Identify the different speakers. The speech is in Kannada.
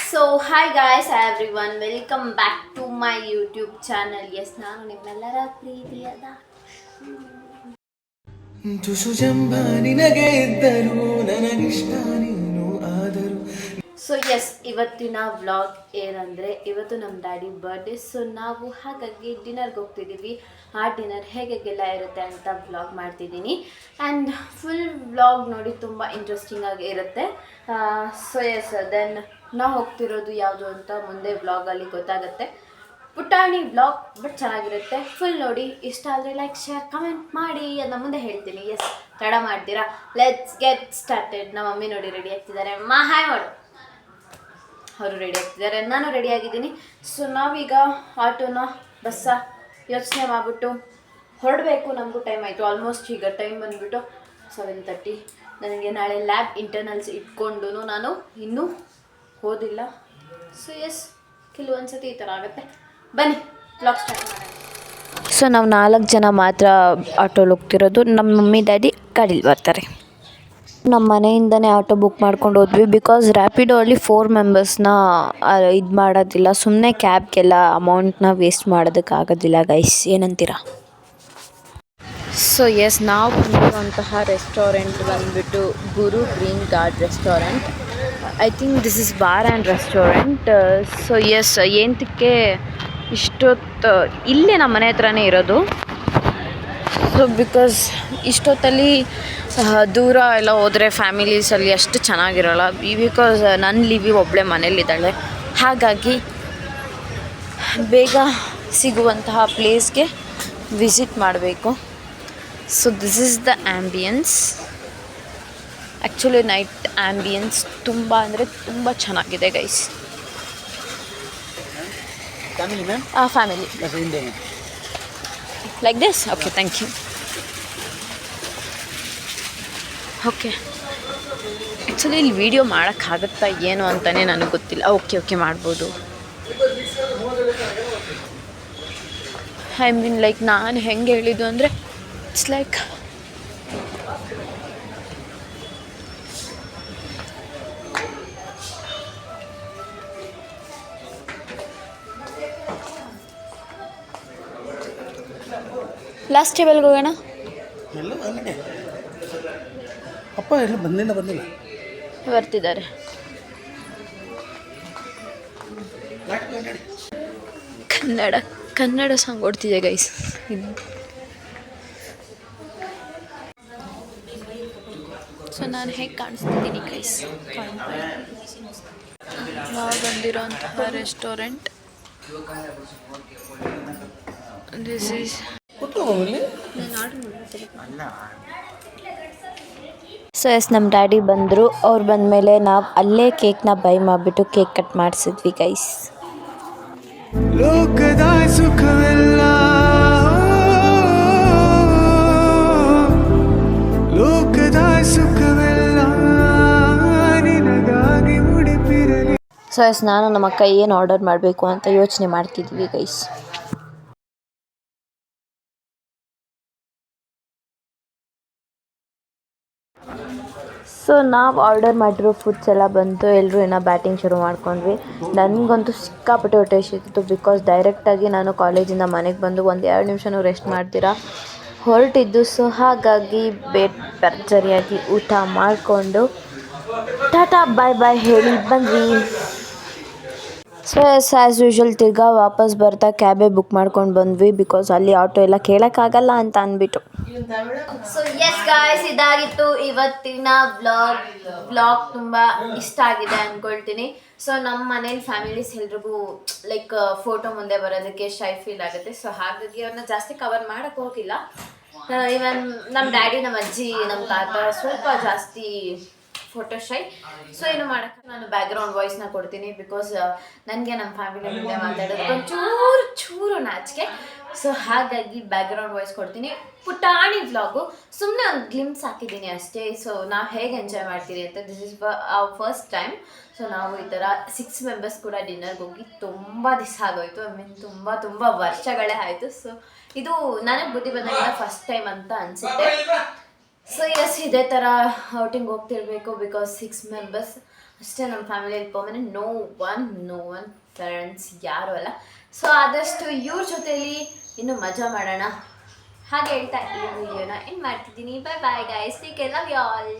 Speaker 1: So hi guys everyone welcome back to my YouTube channel. Yes, ನಾನು ನಿಮ್ಮೆಲ್ಲರ ಪ್ರೀತಿಯಾದ ತುಸು ಜಂಬ ನಿನಗೆ ಇದ್ದರು ನನಗಿಷ್ಟ ನೀನು ಆದರು. ಸೊ ಎಸ್, ಇವತ್ತಿನ ವ್ಲಾಗ್ ಏನಂದರೆ, ಇವತ್ತು ನಮ್ಮ ಡ್ಯಾಡಿ ಬರ್ಡೇ. ಸೊ ನಾವು ಹಾಗಾಗಿ ಡಿನ್ನರ್ಗೆ ಹೋಗ್ತಿದ್ದೀವಿ. ಆ ಡಿನ್ನರ್ ಹೇಗೆಲ್ಲ ಇರುತ್ತೆ ಅಂತ ವ್ಲಾಗ್ ಮಾಡ್ತಿದ್ದೀನಿ. ಆ್ಯಂಡ್ ಫುಲ್ ವ್ಲಾಗ್ ನೋಡಿ ತುಂಬ ಇಂಟ್ರೆಸ್ಟಿಂಗಾಗಿ ಇರುತ್ತೆ. ಸೊ ಎಸ್, ದೆನ್ ನಾವು ಹೋಗ್ತಿರೋದು ಯಾವುದು ಅಂತ ಮುಂದೆ ವ್ಲಾಗಲ್ಲಿ ಗೊತ್ತಾಗುತ್ತೆ. ಪುಟಾಣಿ ವ್ಲಾಗ್ ಬಟ್ ಚೆನ್ನಾಗಿರುತ್ತೆ. ಫುಲ್ ನೋಡಿ. ಇಷ್ಟ ಆದರೆ ಲೈಕ್, ಶೇರ್, ಕಮೆಂಟ್ ಮಾಡಿ. ಅದನ್ನ ಮುಂದೆ ಹೇಳ್ತೀನಿ. ಎಸ್, ತಡ ಮಾಡ್ತೀರಾ? Let's get started. ನಮ್ಮ ಮಮ್ಮಿ ನೋಡಿ ರೆಡಿ ಆಗ್ತಿದ್ದಾರೆ. ಹಾಯ್ ಮಾಡು. ಅವರು ರೆಡಿ ಆಗ್ತಿದ್ದಾರೆ, ನಾನು ರೆಡಿ ಆಗಿದ್ದೀನಿ. ಸೊ ನಾವೀಗ ಆಟೋನ ಬಸ್ಸ ಯೋಚನೆ ಮಾಡಿಬಿಟ್ಟು ಹೊರಡಬೇಕು. ನಮಗೂ ಟೈಮ್ ಆಯಿತು. ಆಲ್ಮೋಸ್ಟ್ ಈಗ ಟೈಮ್ ಬಂದುಬಿಟ್ಟು 7:30. ನನಗೆ ನಾಳೆ ಲ್ಯಾಬ್ ಇಂಟರ್ನಲ್ಸ್ ಇಟ್ಕೊಂಡು ನಾನು ಇನ್ನೂ ಓದಿಲ್ಲ. ಸೊ ಎಸ್, ಕೆಲವೊಂದು ಸತಿ ಈ ಥರ ಆಗುತ್ತೆ. ಬನ್ನಿ ವ್ಲಾಗ್ ಸ್ಟಾರ್ಟ್ ಮಾಡೋಣ. ಸೊ ನಾವು 4 ಜನ ಮಾತ್ರ ಆಟೋಲ್ಲಿ ಹೋಗ್ತಿರೋದು. ನಮ್ಮ ಮಮ್ಮಿ ಡ್ಯಾಡಿ ಗಾಡೀಲಿ ಬರ್ತಾರೆ. ನಮ್ಮ ಮನೆಯಿಂದನೇ ಆಟೋ ಬುಕ್ ಮಾಡ್ಕೊಂಡು ಹೋದ್ವಿ. ಬಿಕಾಸ್ ರ್ಯಾಪಿಡೋ ಅಲ್ಲಿ 4 ಮೆಂಬರ್ಸ್ನ ಇದು ಮಾಡೋದಿಲ್ಲ. ಸುಮ್ಮನೆ ಕ್ಯಾಬ್ಗೆಲ್ಲ ಅಮೌಂಟ್ನ ವೇಸ್ಟ್ ಮಾಡೋದಕ್ಕಾಗೋದಿಲ್ಲ ಗೈಸ್, ಏನಂತೀರಾ? ಸೊ ಎಸ್, ನಾವು ಬಂದಿರುವಂತಹ ರೆಸ್ಟೋರೆಂಟ್ ಬಂದುಬಿಟ್ಟು ಗುರು green guard restaurant. I think this is bar and restaurant. So yes, ಏನಕ್ಕೆ ಇಷ್ಟೊತ್ತು ಇಲ್ಲೇ ನಮ್ಮ ಮನೆ ಹತ್ರನೇ ಇರೋದು. ಸೊ ಬಿಕಾಸ್ ಇಷ್ಟೊತ್ತಲ್ಲಿ ದೂರ ಎಲ್ಲ ಹೋದರೆ ಫ್ಯಾಮಿಲೀಸಲ್ಲಿ ಅಷ್ಟು ಚೆನ್ನಾಗಿರೋಲ್ಲ. ಬಿಕಾಸ್ ನನ್ನ ಲಿವಿ ಒಬ್ಬಳೆ ಮನೇಲಿದ್ದಾಳೆ. ಹಾಗಾಗಿ ಬೇಗ ಸಿಗುವಂತಹ ಪ್ಲೇಸ್ಗೆ ವಿಸಿಟ್ ಮಾಡಬೇಕು. So this is the ambience. Actually night ambience ತುಂಬ ಅಂದರೆ ತುಂಬ ಚೆನ್ನಾಗಿದೆ guys. Family like this. Okay, thank you. Okay, actually ಇಲ್ಲಿ ವೀಡಿಯೋ ಮಾಡೋಕ್ಕಾಗತ್ತಾ ಏನು ಅಂತಲೇ ನನಗೆ ಗೊತ್ತಿಲ್ಲ. ಓಕೆ ಮಾಡ್ಬೋದು. ಐ ಮೀನ್ ಲೈಕ್ ನಾನು ಹೆಂಗೆ ಹೇಳಿದ್ದು ಅಂದರೆ, ಇಟ್ಸ್ ಲೈಕ್ ಲಾಸ್ಟ್ ಟೇಬಲ್ಗೆ ಹೋಗೋಣ.
Speaker 2: ಎಲ್ಲ ಅಪ್ಪ ಎಲ್ಲ ಬಂದಿಲ್ಲ
Speaker 1: ಬರ್ತಿದ್ದಾರೆ. ಕನ್ನಡ ಸಾಂಗ್ ಓಡ್ತಿದೆ ಗೈಸ್. ಸೊ ನಾನು ಹೇಗೆ ಕಾಣಿಸ್ತಿದ್ದೀನಿ ಗೈಸ್? ನಾವು ಬಂದಿರೋಂತಹ restaurant this is. So yes, ನಮ್ಮ ಡ್ಯಾಡಿ ಬಂದರು. ಅವ್ರು ಬಂದಮೇಲೆ ನಾವು ಅಲ್ಲೇ ಕೇಕ್ನ ಬೈ ಮಾಡಿಬಿಟ್ಟು ಕೇಕ್ ಕಟ್ ಮಾಡಿಸಿದ್ವಿ ಗೈಸ್. ಲೋಕದ ಸುಖವೆಲ್ಲ ಲೋಕದ ಸುಖವೆಲ್ಲ ನಿನಗಾಗಿ ಮುಡಿಪಿರಲಿ. ಸೊ ಎಸ್, ನಾನು ನಮ್ಮ ಅಕ್ಕ ಏನು ಆರ್ಡರ್ ಮಾಡಬೇಕು ಅಂತ ಯೋಚನೆ ಮಾಡ್ತಿದ್ವಿ ಗೈಸ್. ಸೊ ನಾವು ಆರ್ಡರ್ ಮಾಡಿರೋ ಫುಡ್ಸ್ ಎಲ್ಲ ಬಂತು. ಎಲ್ಲರೂ ಏನೋ ಬ್ಯಾಟಿಂಗ್ ಶುರು ಮಾಡ್ಕೊಂಡ್ವಿ. ನನಗಂತೂ ಸಿಕ್ಕಾಪಟ್ಟೆ ಹೊಟ್ಟೆ ಹಸಿತಿತ್ತು. ಬಿಕಾಸ್ ಡೈರೆಕ್ಟಾಗಿ ನಾನು ಕಾಲೇಜಿಂದ ಮನೆಗೆ ಬಂದು 1-2 ನಿಮಿಷನೂ ರೆಸ್ಟ್ ಮಾಡ್ತೀರಾ ಹೊರಟಿದ್ದು. ಸೊ ಹಾಗಾಗಿ ಭರ್ಜರಿಯಾಗಿ ಊಟ ಮಾಡಿಕೊಂಡು ಟಾಟಾ ಬಾಯ್ ಹೇಳಿ ಬಂದ್ವಿ. ಸೊ ಎಸ್, ಆ್ಯಸ್ ಯೂಶ್ವಲ್ ತಿರ್ಗಾ ವಾಪಸ್ ಬರ್ತಾ ಕ್ಯಾಬೇ ಬುಕ್ ಮಾಡ್ಕೊಂಡು ಬಂದ್ವಿ. ಬಿಕಾಸ್ ಅಲ್ಲಿ ಆಟೋ ಎಲ್ಲ ಕೇಳೋಕ್ಕಾಗಲ್ಲ ಅಂತ ಅಂದ್ಬಿಟ್ಟು. ಸೊ ಎಸ್ ಗಾಯ್ಸ್, ಇದಾಗಿತ್ತು ಇವತ್ತಿನ ವ್ಲಾಗ್. ತುಂಬ ಇಷ್ಟ ಆಗಿದೆ ಅಂದ್ಕೊಳ್ತೀನಿ. ಸೊ ನಮ್ಮ ಮನೇಲಿ ಫ್ಯಾಮಿಲೀಸ್ ಎಲ್ರಿಗೂ ಲೈಕ್ ಫೋಟೋ ಮುಂದೆ ಬರೋದಕ್ಕೆ ಶೈ ಫೀಲ್ ಆಗುತ್ತೆ. ಸೊ ಹಾಗಾಗಿ ಅವ್ರನ್ನ ಜಾಸ್ತಿ ಕವರ್ ಮಾಡೋಕ್ಕೆ ಹೋಗಿಲ್ಲ. ಇವನ್ ನಮ್ಮ ಡ್ಯಾಡಿ, ನಮ್ಮ ಅಜ್ಜಿ, ನಮ್ಮ ತಾತ ಸ್ವಲ್ಪ ಜಾಸ್ತಿ ಫೋಟೋ ಶೈ. ಸೊ ಏನು ಮಾಡೋಕ್ಕೆ ನಾನು ಬ್ಯಾಕ್ಗ್ರೌಂಡ್ ವಾಯ್ಸ್ನ ಕೊಡ್ತೀನಿ. ಬಿಕಾಸ್ ನನಗೆ ನಮ್ಮ ಫ್ಯಾಮಿಲಿ ಮುಂದೆ ಮಾತಾಡೋದಕ್ಕೆ ಚೂರು ನಾಚಿಕೆ. ಸೊ ಹಾಗಾಗಿ ಬ್ಯಾಕ್ಗ್ರೌಂಡ್ ವಾಯ್ಸ್ ಕೊಡ್ತೀನಿ. ಪುಟಾಣಿ ವ್ಲಾಗು ಸುಮ್ಮನೆ ಒಂದು ಗ್ಲಿಮ್ಸ್ ಹಾಕಿದ್ದೀನಿ ಅಷ್ಟೇ. ಸೊ ನಾವು ಹೇಗೆ ಎಂಜಾಯ್ ಮಾಡ್ತೀರಿ ಅಂತ. This is first time. So ನಾವು ಈ ಥರ 6 ಮೆಂಬರ್ಸ್ ಕೂಡ ಡಿನ್ನರ್ಗೆ ಹೋಗಿ ತುಂಬ ದಿವಸ ಆಗೋಯ್ತು. ಐ ಮೀನ್ ತುಂಬ ವರ್ಷಗಳೇ ಆಯಿತು. ಸೊ ಇದು ನನಗೆ ಬುದ್ಧಿ ಬಂದಾಗಿಂದ ಫಸ್ಟ್ ಟೈಮ್ ಅಂತ ಅನಿಸುತ್ತೆ. ಸೊ ಎಸ್, ಇದೇ ಥರ ಔಟಿಂಗ್ ಹೋಗ್ತಿರ್ಬೇಕು. ಬಿಕಾಸ್ 6 ಮೆಂಬರ್ಸ್ ಅಷ್ಟೇ ನಮ್ಮ ಫ್ಯಾಮಿಲಿಯಲ್ಲಿ ಪರ್ಮನೆಂಟ್ ನೋ ಒನ್ ಫ್ರೆಂಡ್ಸ್ ಯಾರು ಅಲ್ಲ. ಸೊ ಆದಷ್ಟು ಇವ್ರ ಜೊತೆಲಿ ಇನ್ನೂ ಮಜಾ ಮಾಡೋಣ ಹಾಗೆ ಹೇಳ್ತಾ ಈ ವಿಡಿಯೋನ ಎಂಡ್ ಮಾಡ್ತಿದ್ದೀನಿ. Bye bye guys, take care, love you all.